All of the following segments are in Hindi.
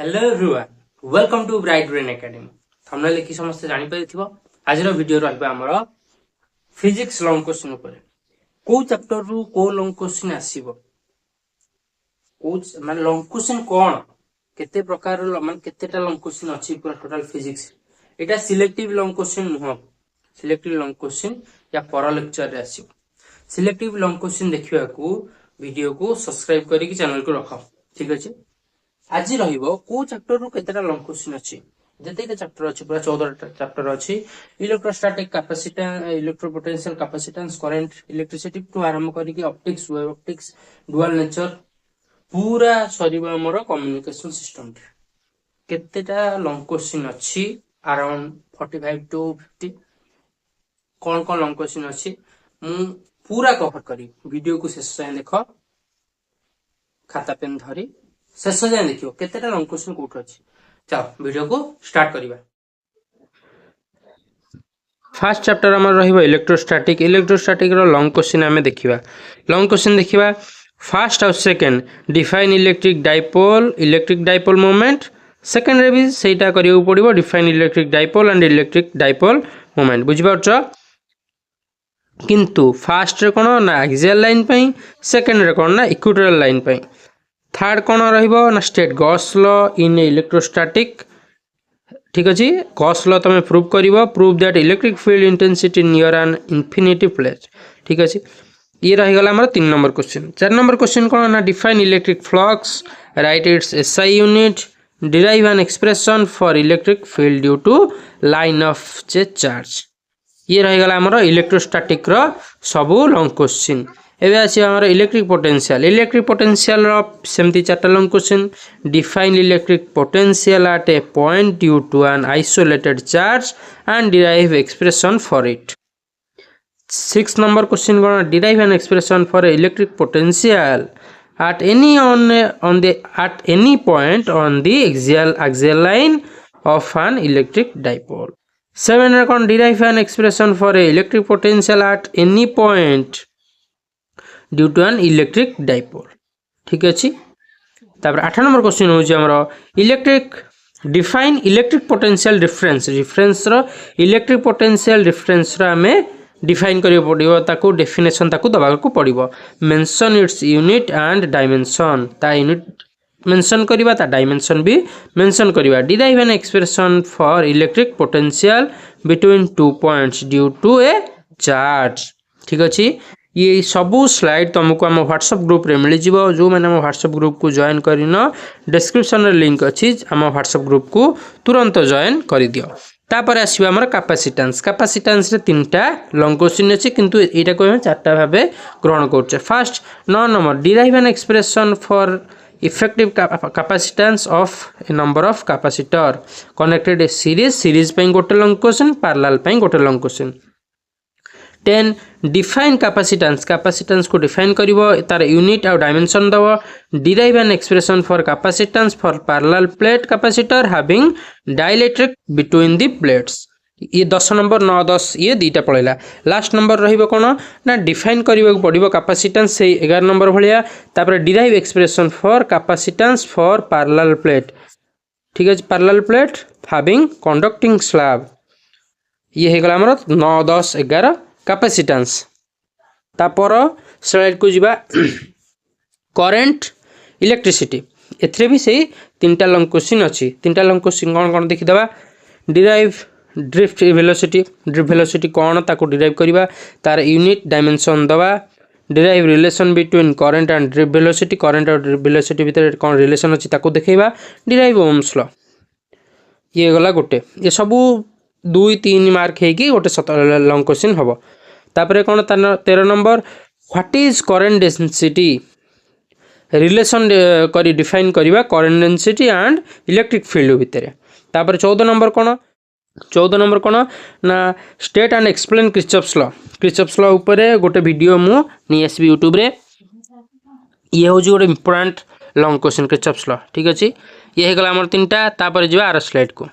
Hello everyone, welcome to Bright Brain Academy. हमने लिखी समस्त जानि परिथिबो। आजिर वीडियो रहबा हमर फिजिक्स लॉन्ग क्वेश्चन ऊपर। को चैप्टर रु को लॉन्ग क्वेश्चन आसीबो, को माने लॉन्ग क्वेश्चन कोन, केते प्रकार माने केतेटा लॉन्ग क्वेश्चन अछि पूरा टोटल फिजिक्स। एटा सिलेक्टिव लॉन्ग क्वेश्चन नुह, सिलेक्टिव लॉन्ग क्वेश्चन या पर लेक्चर रे आसीबो। सिलेक्टिव लॉन्ग क्वेश्चन देखिबा को वीडियो को सब्सक्राइब करी कि चैनल को रखो, ठीक अछि। आज रहिबो को चैप्टर रु केतेटा लॉन्ग क्वेश्चन अछि। जतेटा चैप्टर अछि पूरा 14टा चैप्टर अछि। Electrostatic capacitance, electropotential capacitance, current, electricity टू आरंभ करी कि optics, wave optics, dual nature पूरा सरीबो हमर कम्युनिकेशन सिस्टम। केतेटा लॉन्ग क्वेश्चन अछि, अराउंड 45 टू 50 कोन कोन लॉन्ग क्वेश्चन अछि मु पूरा कवर करी। वीडियो को शेष जाय देखो, खाता पेन धरी शेष जाए देखियो केतेटा लॉन्ग क्वेश्चन कोठ अछि। चलो वीडियो को स्टार्ट करिबा। फर्स्ट चैप्टर हमर रहिबो इलेक्ट्रोस्टैटिक। इलेक्ट्रोस्टैटिक रो लॉन्ग क्वेश्चन हमें देखिबा। लॉन्ग क्वेश्चन देखिबा फर्स्ट और second define electric dipole moment. Second रे भी सेटा करियो पड़िबो define electric dipole and electric dipole moment. बुझि पाछो, किंतु फर्स्ट रे कोन ना एक्सियल लाइन पई, सेकंड रे कोन ना इक्विटोरियल लाइन पई। थर्ड कोन रहिबो ना state Gauss law in electrostatic. ठीक अछि, गॉस लॉ तमे प्रूव करिवो, prove that electric field intensity near an infinity place. ठीक अछि, ये रहि गला हमर 3 नंबर क्वेश्चन। 4 नंबर क्वेश्चन कोन ना define electric flux, write its SI unit, derive an expression for electric field due to line of charge. ये रहि गला हमर इलेक्ट्रोस्टैटिक रो सबु लॉन्ग क्वेश्चन। एबे आसी हमर इलेक्ट्रिक पोटेंशियल। इलेक्ट्रिक पोटेंशियल रो सेमती 4टा long question. Define electric potential at a point due to an isolated charge and derive expression for it. 6 number question कोन derive an expression for electric potential at any point on the axial line of an electric dipole. 7 रे कोन derive an expression for a electric potential at any point due to an electric dipole. ठीक अछि। तापर 8 नंबर क्वेश्चन हो जे हमरो electric define electric potential difference रो इलेक्ट्रिक पोटेंशियल डिफरेंस रो हमें डिफाइन करियो पड़िबो, ताको डेफिनेशन ताको दबा को पड़िबो। Mention its unit and dimension, ता यूनिट मेंशन करिबा ता डायमेंशन भी मेंशन करिबा। Derive an expression for electric potential between 2 points due to a charge. ठीक अछि, ये सबू स्लाइड तुमको हम व्हाट्सएप ग्रुप रे मिल जिवो। जो माने हम व्हाट्सएप ग्रुप को जॉइन करिनो, डिस्क्रिप्शन रे लिंक अछि, हम व्हाट्सएप ग्रुप को तुरंत जॉइन करि दियो। तापर आसीबा हमर कैपेसिटेंस। कैपेसिटेंस रे 3टा लॉन्ग क्वेश्चन अछि, किंतु एटा को हम 4टा भाबे ग्रहण करछे। First 9 number derive an expression for effective capacitance of a number of capacitor connected a series पे गोटे लॉन्ग क्वेश्चन, पैरेलल पे गोटे लॉन्ग क्वेश्चन। 10 डिफाइन कैपेसिटेंस को डिफाइन करिवो, तार यूनिट और डायमेंशन दबो। Derive an expression for capacitance for parallel plate capacitor having dielectric between the plates. ये 10 नंबर 9 10 ये दीटा पळेला। लास्ट नंबर रहिबो कोन ना डिफाइन करिवो पड़िबो कैपेसिटेंस से 11 नंबर भलिया। तापर derive expression for capacitance for parallel plate. ठीक है, parallel plate having conducting slab. ये हे गला हमर 9 10 11 कैपेसिटेंस। तापर स्लाइड को जिबा करंट इलेक्ट्रिसिटी। एथरे भी सही 3टा लॉन्ग क्वेश्चन अछि। 3टा लॉन्ग क्वेश्चन कोन कोन देखि दबा। डिराइव ड्रिफ्ट वेलोसिटी कोन ताको डिराइव करिबा, तार यूनिट डायमेंशन दबा। Derive relation between current and drift velocity, current और ड्रिफ्ट वेलोसिटी भीतर कोन रिलेशन अछि ताको देखैबा। Derive Ohm's law. ये गला गोटे, ये सबू 2 3 मार्क हे कि गोटे लॉन्ग क्वेश्चन हबो। तापरे कोन 13 number what is current density, relation करी डिफाइन करिबा current density and electric field भीतर। तापर 14 नंबर कोन ना state and explain Kirchhoff's law ऊपर गोटे वीडियो मु नि आसबी यूट्यूब रे। ये हो गोटे important long question Kirchhoff's law. ठीक अछि, ये हे गला हमर 3टा। तापर जिबा आर स्लाइड को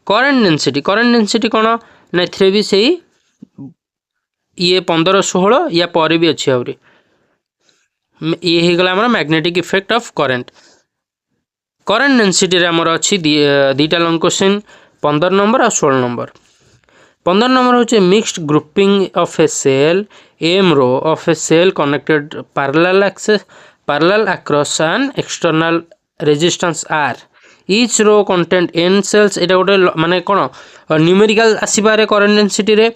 करंट डेंसिटी कोन ना थ्रे भी सही ये 15 16 या पर भी अछि। आउरी ये हे गला हमर magnetic effect of current. Current density रे हमर अछि दीटा लॉन्ग क्वेश्चन 15 नंबर और 16 नंबर 15 नंबर होचे mixed grouping of a cell M row of a cell connected parallel across an external resistance R each row content N cells एटा गोटे माने कोन न्यूमेरिकल आसीबारे करेन्ट डेनसीटी रे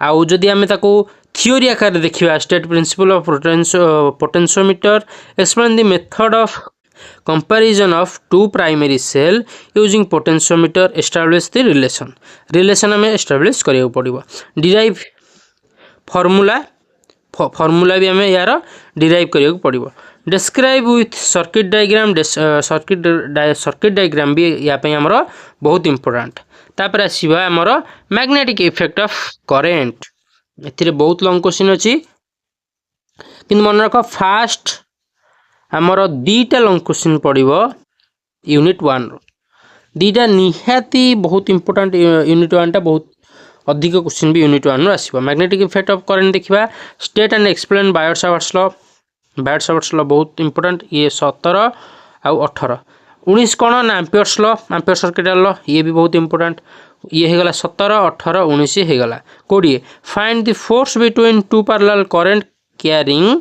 आउ जदि आमे ताको थियोरी आकार देखिबा state principle of potentiometer explain the method of comparison of two primary cell using potentiometer establish the relation हमें establish करिया पड़िबो derive formula भी हमें यार derive करिया पड़िबो describe with circuit diagram भी या पे हमरो बहुत इंपोर्टेंट तापर आसीबा हमरो मैग्नेटिक इफेक्ट ऑफ करंट एथिरे बहुत लॉन्ग क्वेश्चन अछि किन मन रख फास्ट हमरो दीटा लॉन्ग क्वेश्चन पड़िबो यूनिट 1 रो दीटा निहाती बहुत इंपोर्टेंट यूनिट 1 टा बहुत अधिक क्वेश्चन भी यूनिट 1 रो आसीबो मैग्नेटिक इफेक्ट ऑफ करंट देखिबा state and explain Biot Savart's law बहुत इंपोर्टेंट ये 17 आ 18 19 कोन ना एम्पियर सर्किट लॉ ये भी बहुत इंपोर्टेंट ये हे गला 17 18 19 हे गला कोडी find the force between two parallel current carrying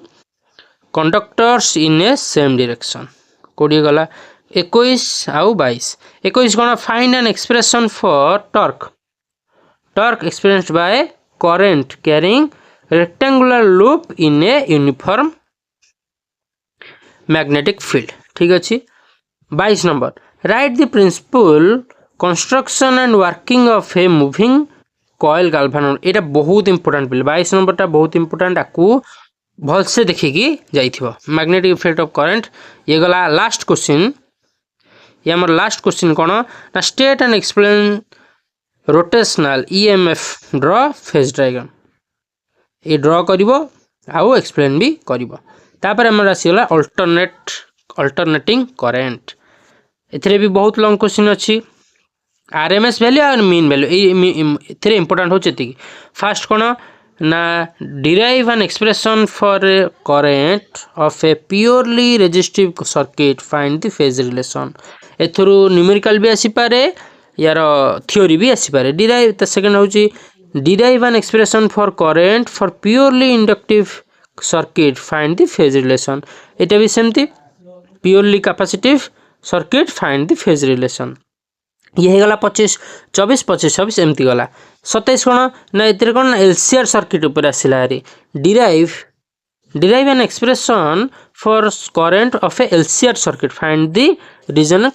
conductors in a same direction कोडी गला 21 आउ 22 कोन find an expression for torque experienced by current carrying rectangular loop in a uniform magnetic field ठीक अछि 22 number write the principle construction and working of a moving coil galvanometer एटा बहुत इंपोर्टेंट बिल 22 नंबर टा बहुत इंपोर्टेंट आकू भल से देखिकी जाइथिबो मैग्नेटिक इफेक्ट ऑफ करंट ये गला लास्ट क्वेश्चन ये हमर लास्ट क्वेश्चन कोन ना state and explain rotational EMF draw phase diagram ये ड्रॉ करिवो आउ एक्सप्लेन भी करिवो तापर हमर आसी गला अल्टरनेटिंग करंट एथरे भी बहुत लॉन्ग क्वेश्चन अछि आरएमएस वैल्यू और मीन वैल्यू एथरे इंपोर्टेंट होचे ती फर्स्ट कोन ना derive an expression for a current of a purely resistive circuit find the phase relation एथरु न्यूमेरिकल भी आसी पारे यार थ्योरी भी आसी पारे derive त सेकंड होची derive an expression for current for purely inductive circuit find the phase relation एटा भी सेमती purely capacitive circuit find the phase relation ये गला 25 24 25 26 एमती गला 27 कोन ना इतरे कोन एलसीआर सर्किट ऊपर आसिला रे derive an expression for current of a LCR circuit find the regional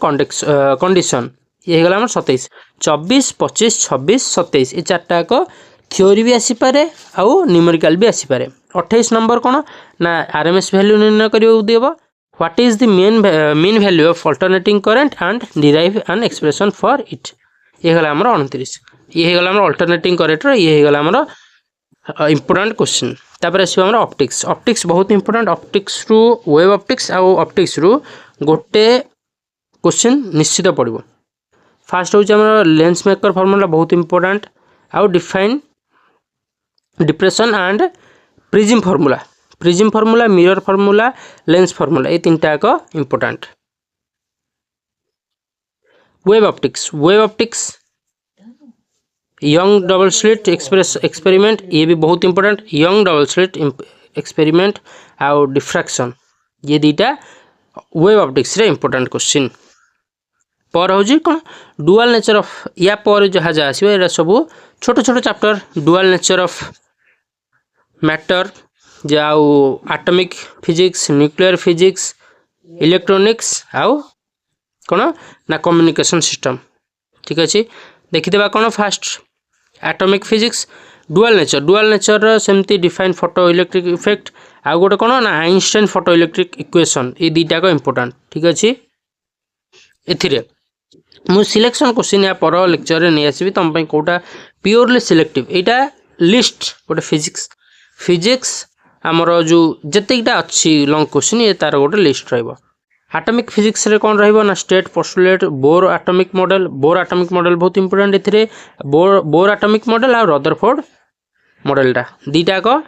condition ये गला हमर 27 24 25 26 27 ए चारटा को थ्योरी भी आसी पारे आउ न्यूमेरिकल भी आसी पारे 28 नंबर कोन ना आरएमएस वैल्यू निर्णय करियो देबो what is the mean value of alternating current and derive an expression for it ये गला हमर 29 ये गला हमर अल्टरनेटिंग करंट ये गला हमर इंपोर्टेंट क्वेश्चन तापर आसी हमर ऑप्टिक्स बहुत इंपोर्टेंट ऑप्टिक्स रु वेव ऑप्टिक्स आ ऑप्टिक्स रु गोटे क्वेश्चन निश्चित पड़िबो फर्स्ट होच हमर लेंस मेकर फार्मूला बहुत इंपोर्टेंट आ define depression and prism formula mirror formula lens formula ये तीनटा को important wave optics young double slit experiment ये भी बहुत important young double slit experiment आउ डिफ्रैक्शन ये दीटा वेव ऑप्टिक्स रे इंपोर्टेंट क्वेश्चन पर होजी कोन डुअल नेचर ऑफ या पर जहा जा आसीबो एरा सब छोट छोट chapter dual nature of matter जाउ atomic physics nuclear physics electronics आउ कोन ना कम्युनिकेशन सिस्टम ठीक अछि देखि देबा कोन first atomic physics dual nature सेमती डिफाइन फोटो इलेक्ट्रिक इफेक्ट आ गोटे कोन ना आइंस्टाइन फोटो इलेक्ट्रिक इक्वेशन ए दीटा को इंपोर्टेंट ठीक अछि एथिरे मु सिलेक्शन क्वेश्चन या पर लेक्चर रे नै आसीबी तम पई कोटा प्योरली सिलेक्टिव एटा लिस्ट गोटे फिजिक्स हमर जो जतेटा अछि लॉन्ग क्वेश्चन ये तार गोटे लिस्ट रहइबो एटॉमिक फिजिक्स रे कोन रहइबो ना state postulate bore atomic model बहुत इंपोर्टेंट एथिरे बोर एटॉमिक मॉडल आ रदरफोर्ड मॉडलटा दीटा को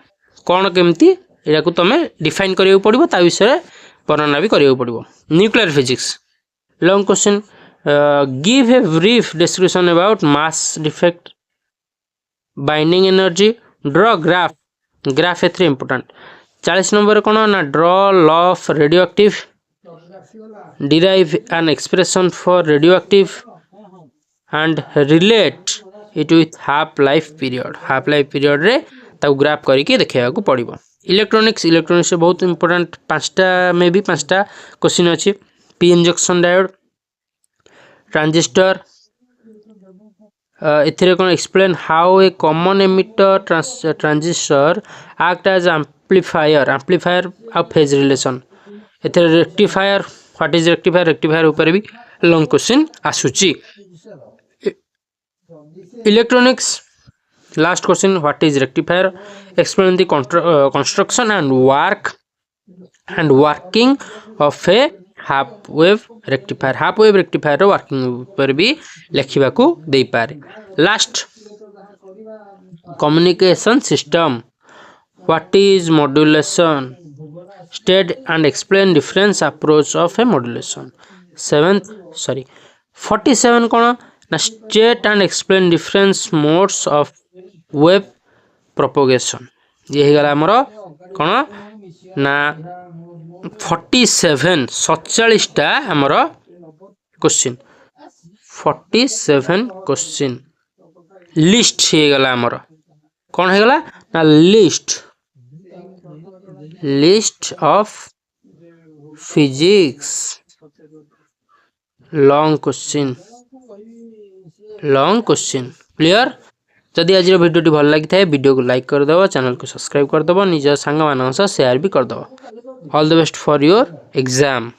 कोन केमती एटा को तमे डिफाइन करियो पड़िबो ता विषय वर्णना भी करियो पड़िबो nuclear physics Long question. Give a brief description about mass defect, binding energy. Draw graph. Graph is important. 40 number कौन ना draw law of radioactive. Derive an expression for radioactive and relate it with half life period. Half life period रे ताऊ ग्राफ करके देखा पड़ो. इलेक्ट्रोनिक्स से बहुत इंपोर्टेंट 5टा में भी 5टा क्वेश्चन अच्छी. PN junction diode, transistor. एथिरे कौन explain how a common emitter transistor act as amplifier आ फेज रिलेशन. एथिरे rectifier, what is rectifier, rectifier ऊपर भी लॉन्ग क्वेश्चन आसुची. Electronics last question, what is rectifier, explain the construction and working of a half wave rectifier. Half wave rectifier working पर भी लिखा दे पारे. Last communication system, what is modulation, state and explain difference approach of A modulation. 47 कौन ना state and explain difference modes of wave propagation. ये गला हमर कौन ना 47 टा हमर क्वेश्चन. 47 क्वेश्चन लिस्ट हे गला हमर कौन हे गला ना list of physics long question. Clear. जदि आज वीडियो भल लगी था वीडियो को लाइक करदेव, चैनल को सब्सक्राइब करदेव, निज सांग मान शेयर भी करदेव. All the best for your exam.